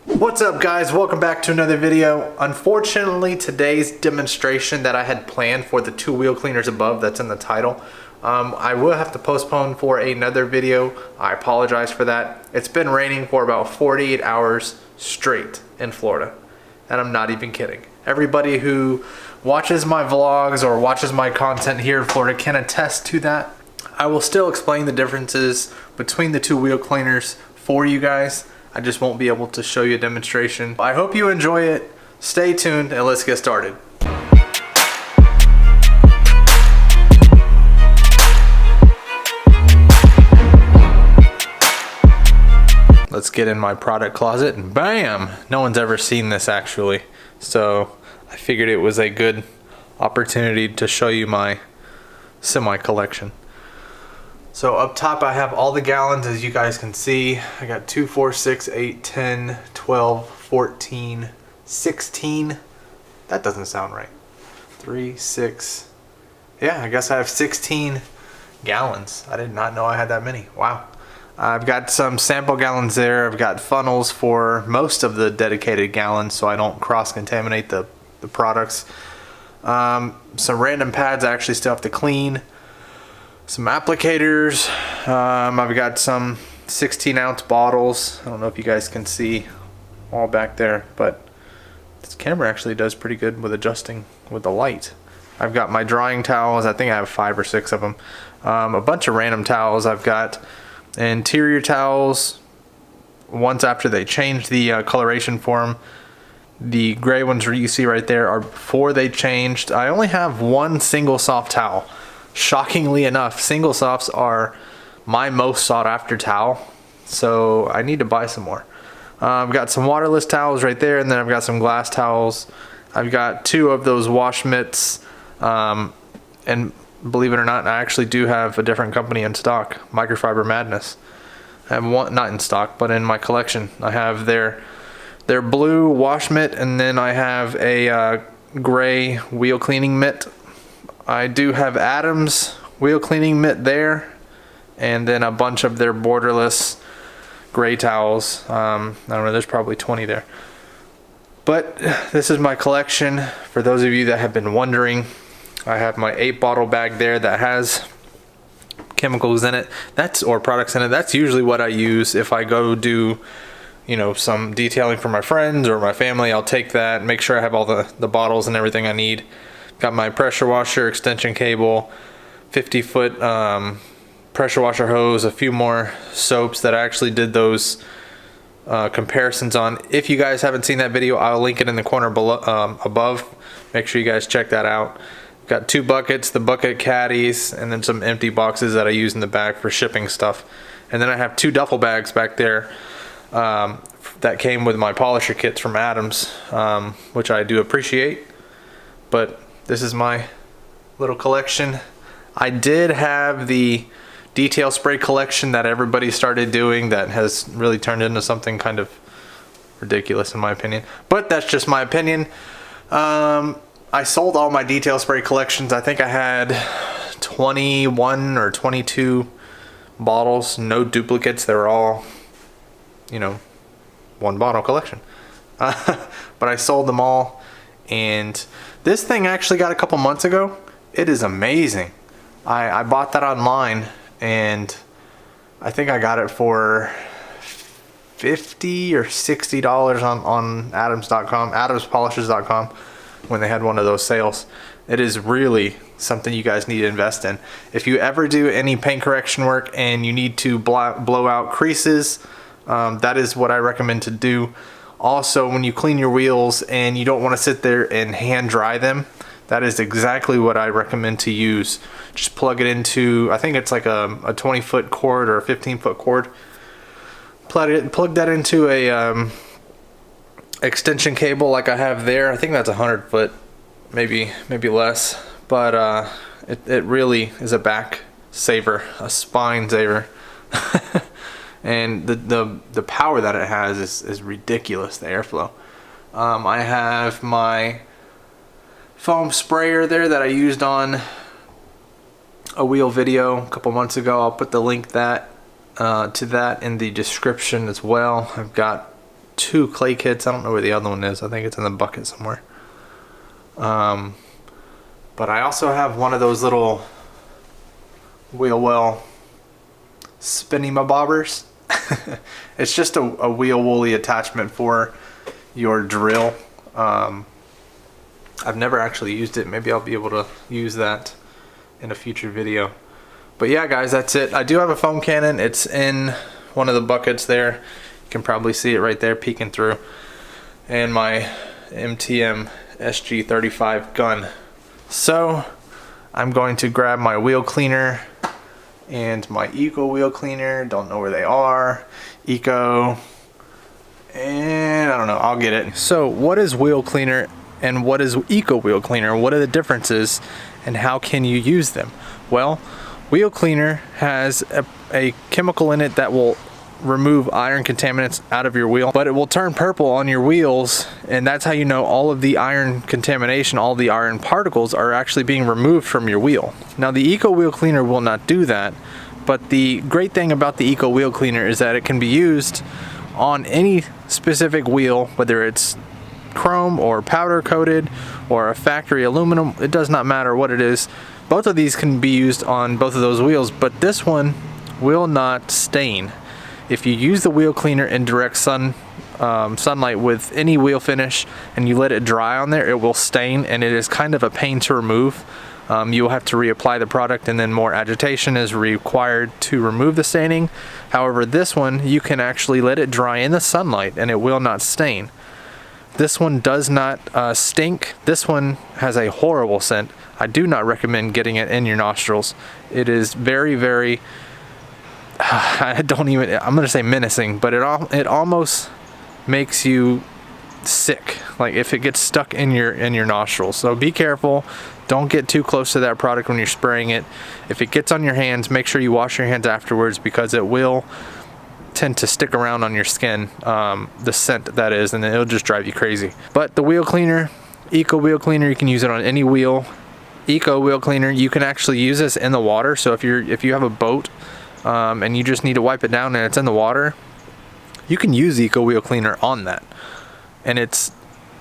What's up guys, welcome back to another video. Unfortunately, today's demonstration that I had planned for the two wheel cleaners above that's in the title, I will have to postpone for another video. I apologize for that. It's been raining for about 48 hours straight in Florida, and I'm not even kidding. Everybody who watches my vlogs or watches my content here in Florida can attest to that. I will still explain the differences between the two wheel cleaners for you guys. I just won't be able to show you a demonstration. I hope you enjoy it. Stay tuned and let's get started. Let's get in my product closet and bam! No one's ever seen this actually. So I figured it was a good opportunity to show you my semi collection. So up top I have all the gallons, as you guys can see. I got 2, 4, 6, 8, 10, 12, 14, 16. That doesn't sound right. 3, 6. Yeah, I guess I have 16 gallons. I did not know I had that many. Wow. I've got some sample gallons there. I've got funnels for most of the dedicated gallons so I don't cross-contaminate the products. Some random pads I actually still have to clean. Some applicators. I've got some 16-ounce bottles. I don't know if you guys can see all back there, but this camera actually does pretty good with adjusting with the light. I've got my drying towels. I think I have 5 or 6 of them. A bunch of random towels. I've got interior towels. Once after they changed the coloration for them. The gray ones you see right there are before they changed. I only have one single soft towel. Shockingly enough, single softs are my most sought after towel, so I need to buy some more. I've got some waterless towels right there, and then I've got some glass towels. I've got 2 of those wash mitts, and believe it or not, I actually do have a different company in stock, Microfiber Madness. I have one, not in stock, but in my collection. I have their blue wash mitt, and then I have a gray wheel cleaning mitt. I do have Adam's wheel cleaning mitt there, and then a bunch of their borderless gray towels. I don't know, there's probably 20 there. But this is my collection. For those of you that have been wondering, I have my 8-bottle bag there that has chemicals in it, or products in it. That's usually what I use if I go do, you know, some detailing for my friends or my family. I'll take that, make sure I have all the bottles and everything I need. Got my pressure washer, extension cable, 50-foot pressure washer hose, a few more soaps that I actually did those comparisons on. If you guys haven't seen that video, I'll link it in the corner below, above. Make sure you guys check that out. Got 2 buckets, the bucket caddies, and then some empty boxes that I use in the bag for shipping stuff. And then I have 2 duffel bags back there that came with my polisher kits from Adam's, which I do appreciate. But this is my little collection. I did have the detail spray collection that everybody started doing that has really turned into something kind of ridiculous in my opinion. But that's just my opinion. I sold all my detail spray collections. I think I had 21 or 22 bottles, no duplicates. They were all, you know, 1 bottle collection. But I sold them all. And this thing actually got a couple months ago. It is amazing. I bought that online, and I think I got it for $50 or $60 on Adams.com, AdamsPolishes.com, when they had one of those sales. It is really something you guys need to invest in. If you ever do any paint correction work and you need to blow out creases, that is what I recommend to do. Also, when you clean your wheels and you don't want to sit there and hand dry them, that is exactly what I recommend to use. Just plug it into, I think it's like a 20-foot cord or a 15-foot cord. Plug that into a extension cable like I have there. I think that's 100 foot, maybe less. But it really is a back saver, a spine saver. And the power that it has is ridiculous, the airflow. I have my foam sprayer there that I used on a wheel video a couple months ago. I'll put the link to that in the description as well. I've got 2 clay kits. I don't know where the other one is. I think it's in the bucket somewhere. But I also have one of those little wheel well spinny bobbers. It's just a wheel woolly attachment for your drill. I've never actually used it. Maybe I'll be able to use that in a future video. But yeah, guys, that's it. I do have a foam cannon. It's in one of the buckets there. You can probably see it right there peeking through. And my MTM SG35 gun. So I'm going to grab my wheel cleaner and my Eco wheel cleaner. Don't know where they are. Eco, and I don't know, I'll get it. So what is wheel cleaner and what is Eco wheel cleaner? What are the differences and how can you use them? Well, wheel cleaner has a chemical in it that will remove iron contaminants out of your wheel, but it will turn purple on your wheels, and that's how you know all of the iron contamination, all the iron particles are actually being removed from your wheel. Now the Eco wheel cleaner will not do that, but the great thing about the Eco wheel cleaner is that it can be used on any specific wheel, whether it's chrome or powder coated or a factory aluminum. It does not matter what it is. Both of these can be used on both of those wheels, but this one will not stain. If you use the wheel cleaner in direct sunlight with any wheel finish and you let it dry on there, it will stain, and it is kind of a pain to remove. You will have to reapply the product, and then more agitation is required to remove the staining. However, this one, you can actually let it dry in the sunlight and it will not stain. This one does not stink. This one has a horrible scent. I do not recommend getting it in your nostrils. It is very, very, I'm gonna say menacing, but it almost makes you sick, like if it gets stuck in your nostrils. So be careful. Don't get too close to that product when you're spraying it. If it gets on your hands, make sure you wash your hands afterwards, because it will tend to stick around on your skin, the scent that is, and it'll just drive you crazy. But the wheel cleaner, Eco wheel cleaner, you can use it on any wheel. Eco wheel cleaner, you can actually use this in the water. So if you have a boat and you just need to wipe it down and it's in the water, you can use Eco wheel cleaner on that, and it's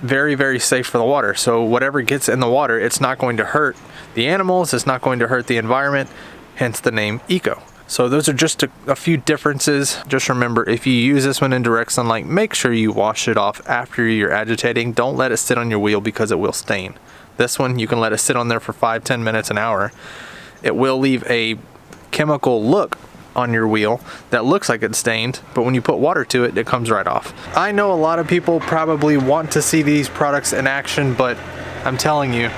very, very safe for the water. So whatever gets in the water, it's not going to hurt the animals, it's not going to hurt the environment, hence the name Eco. So those are just a few differences. Just remember, if you use this one in direct sunlight, make sure you wash it off after you're agitating. Don't let it sit on your wheel because it will stain. This one, you can let it sit on there for 5-10 minutes, an hour. It will leave a chemical look on your wheel that looks like it's stained, but when you put water to it, it comes right off. I know a lot of people probably want to see these products in action, but I'm telling you,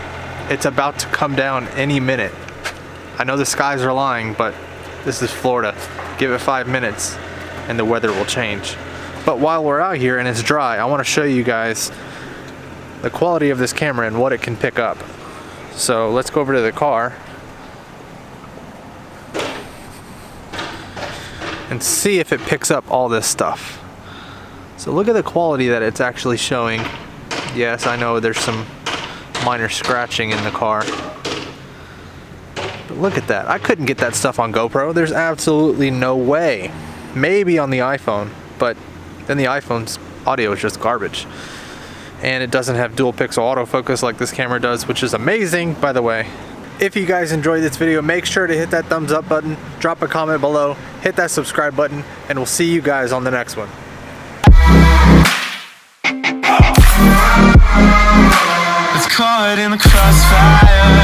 it's about to come down any minute. I know the skies are lying, but this is Florida. Give it 5 minutes and the weather will change. But while we're out here and it's dry, I want to show you guys the quality of this camera and what it can pick up. So let's go over to the car and see if it picks up all this stuff. So look at the quality that it's actually showing. Yes, I know there's some minor scratching in the car, but look at that. I couldn't get that stuff on GoPro. There's absolutely no way. Maybe on the iPhone, but then the iPhone's audio is just garbage. And it doesn't have dual pixel autofocus like this camera does, which is amazing, by the way. If you guys enjoyed this video, make sure to hit that thumbs up button, drop a comment below, hit that subscribe button, and we'll see you guys on the next one. It's caught in the crossfire.